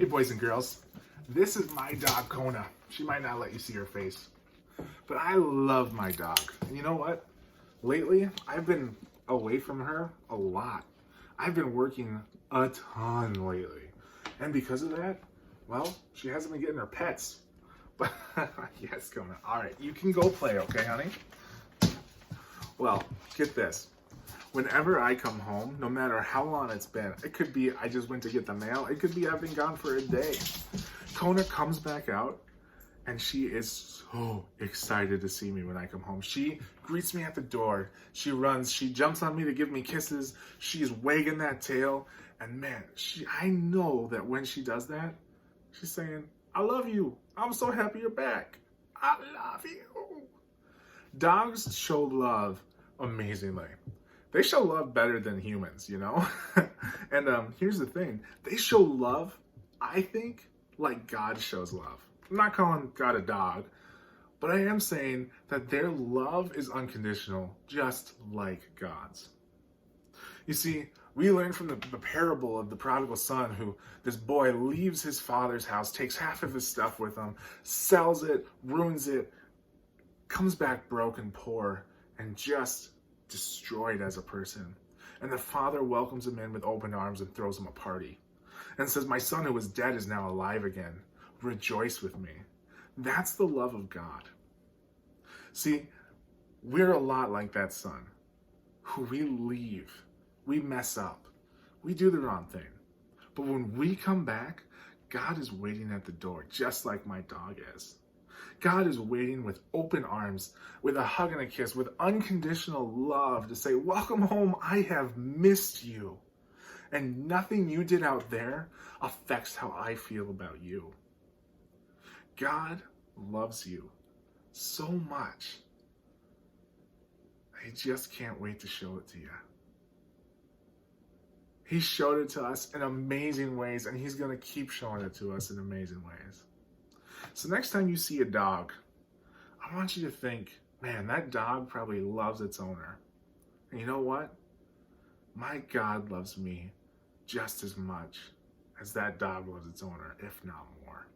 Hey boys and girls, this is my dog Kona. She might not let you see her face, but I love my dog. And you know what? Lately, I've been away from her a lot. I've been working a ton lately. And because of that, well, she hasn't been getting her pets. But yes, Kona. All right, you can go play, okay, honey? Well, get this. Whenever I come home, no matter how long it's been, it could be I just went to get the mail, it could be I've been gone for a day. Kona comes back out and she is so excited to see me when I come home. She greets me at the door, she runs, she jumps on me to give me kisses, she's wagging that tail, and man, I know that when she does that, she's saying, I love you, I'm so happy you're back, I love you. Dogs show love amazingly. They show love better than humans, you know? And here's the thing. They show love, I think, like God shows love. I'm not calling God a dog, but I am saying that their love is unconditional, just like God's. You see, we learn from the parable of the prodigal son who, this boy leaves his father's house, takes half of his stuff with him, sells it, ruins it, comes back broke and poor, and just destroyed as a person. And the father welcomes him in with open arms and throws him a party and says, my son who was dead is now alive again. Rejoice with me. That's the love of God. See, we're a lot like that son who we leave, we mess up, we do the wrong thing. But when we come back, God is waiting at the door, just like my dog is. God is waiting with open arms, with a hug and a kiss, with unconditional love to say, welcome home, I have missed you. And nothing you did out there affects how I feel about you. God loves you so much. I just can't wait to show it to you. He showed it to us in amazing ways, and he's going to keep showing it to us in amazing ways. So next time you see a dog, I want you to think, man, that dog probably loves its owner. And you know what? My God loves me just as much as that dog loves its owner, if not more.